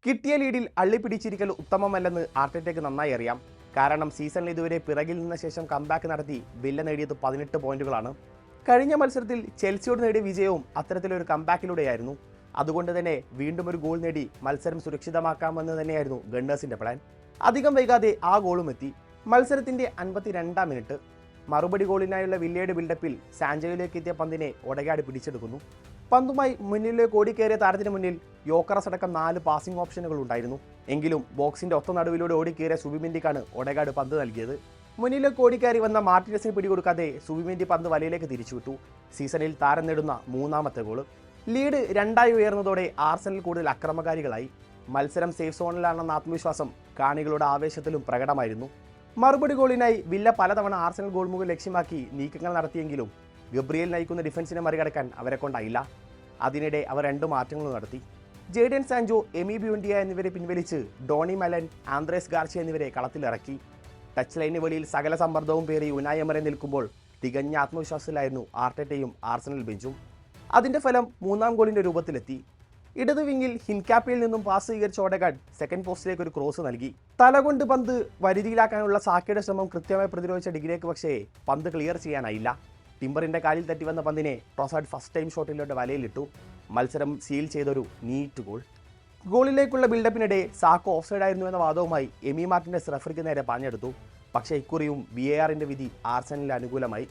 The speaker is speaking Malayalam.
കിട്ടിയ ലീഡിൽ അള്ളിപ്പിടിച്ചിരിക്കൽ ഉത്തമമല്ലെന്ന് ആർട്ടറ്റയ്ക്ക് നന്നായി അറിയാം. കാരണം സീസണിൽ ഇതുവരെ പിറകിൽ നിന്ന ശേഷം കംബാക്ക് നടത്തി വില്ല നേടിയത് 18 പോയിന്റുകളാണ്. കഴിഞ്ഞ മത്സരത്തിൽ ചെൽസിയോട് നേടിയ വിജയവും അത്തരത്തിലൊരു കംബാക്കിലൂടെയായിരുന്നു. അതുകൊണ്ട് തന്നെ വീണ്ടും ഒരു ഗോൾ നേടി മത്സരം സുരക്ഷിതമാക്കാമെന്ന് തന്നെയായിരുന്നു ഗണ്ണേഴ്സിന്റെ പ്ലാൻ. അധികം വൈകാതെ ആ ഗോളും എത്തി. മത്സരത്തിന്റെ 52-ാം മിനിറ്റ് മറുപടി ഗോളിനായുള്ള വില്ലയുടെ ബിൽഡപ്പിൽ സാഞ്ചോയിലേക്ക് എത്തിയ പന്തിനെ ഒഡെഗാർഡ് പിടിച്ചെടുക്കുന്നു. പന്തുമായി മുന്നിലേക്ക് ഓടിക്കേറിയ താരത്തിന് മുന്നിൽ യോക്കറസ് അടക്കം 4 പാസിംഗ് ഓപ്ഷനുകൾ ഉണ്ടായിരുന്നു. എങ്കിലും ബോക്സിന്റെ ഒത്ത നടുവിലൂടെ ഓടിക്കേറിയ സുബിമെൻഡിക്കാണ് ഒഡെഗാർഡ് പന്ത് നൽകിയത്. മുന്നിലേക്ക് ഓടിക്കയറി വന്ന മാർട്ടിനസിന് പിടികൊടുക്കാതെ സുബിമെൻഡി പന്ത് വലയിലേക്ക് തിരിച്ചുവിട്ടു. സീസണിൽ താരം നേടുന്ന 3ാമത്തെ ഗോൾ. ലീഡ് 2-ആയി ഉയർന്നതോടെ ആർസണൽ കൂടുതൽ അക്രമകാരികളായി. മത്സരം സേഫ് സോണിലാണെന്ന ആത്മവിശ്വാസം കാണികളുടെ ആവേശത്തിലും പ്രകടമായിരുന്നു. മറുപടി ഗോളിനായി വില്ല പലതവണ ആർസണൽ ഗോൾമുഖം ലക്ഷ്യമാക്കി നീക്കങ്ങൾ നടത്തിയെങ്കിലും ഗബ്രിയേൽ നയിക്കുന്ന ഡിഫൻസിനെ മറികടക്കാൻ അവരെ കൊണ്ടായില്ല. അതിനിടെ അവർ 2 മാറ്റങ്ങൾ നടത്തി. ജേഡൻ സാൻജോ, എമി ബ്യൂൻഡിയ എന്നിവരെ പിൻവലിച്ച് ഡോണി മലൻ, ആന്ത്രേസ് ഗാർഷ്യ എന്നിവരെ കളത്തിലിറക്കി. ടച്ച് ലൈന് വെളിയിൽ സകല സമ്മർദ്ദവും പേറി ഉനായ് എമറെ നിൽക്കുമ്പോൾ തികഞ്ഞ ആത്മവിശ്വാസത്തിലായിരുന്നു ആർട്ടറ്റയും ആർസണൽ ബെഞ്ചും. അതിന്റെ ഫലം 3ാം ഗോളിന്റെ രൂപത്തിലെത്തി. ഇടത് വിങ്ങിൽ ഹിൻകാപ്പയിൽ നിന്നും പാസ് സ്വീകരിച്ച ഒഡെഗാർഡ് സെക്കൻഡ് പോസ്റ്റിലേക്ക് ഒരു ക്രോസ് നൽകി. തലകൊണ്ട് പന്ത് വരുതിയിലാക്കാനുള്ള സാക്കയുടെ ശ്രമം കൃത്യമായി പ്രതിരോധിച്ച ഡിഗ്രിയേക്ക് പക്ഷേ പന്ത് ക്ലിയർ ചെയ്യാനായില്ല. ടിംബറിന്റെ കാലിൽ തട്ടി വന്ന പന്തിനെ ട്രോസാർഡ് ഫസ്റ്റ് ടൈം ഷോട്ടിലൂടെ വലയിലിട്ടു. മത്സരം സീൽ ചെയ്തൊരു നീറ്റ് ഗോൾ. ഗോളിലേക്കുള്ള ബിൽഡപ്പിനിടെ സാക്കോ ഓഫ്സൈഡ് എന്ന വാദവുമായി എമി മാർട്ടിനസ് റഫറിക്ക് നേരെ പാഞ്ഞെടുത്തു. പക്ഷേ ഇക്കുറിയും VARന്റെ വിധി ആർസണലിന് അനുകൂലമായി.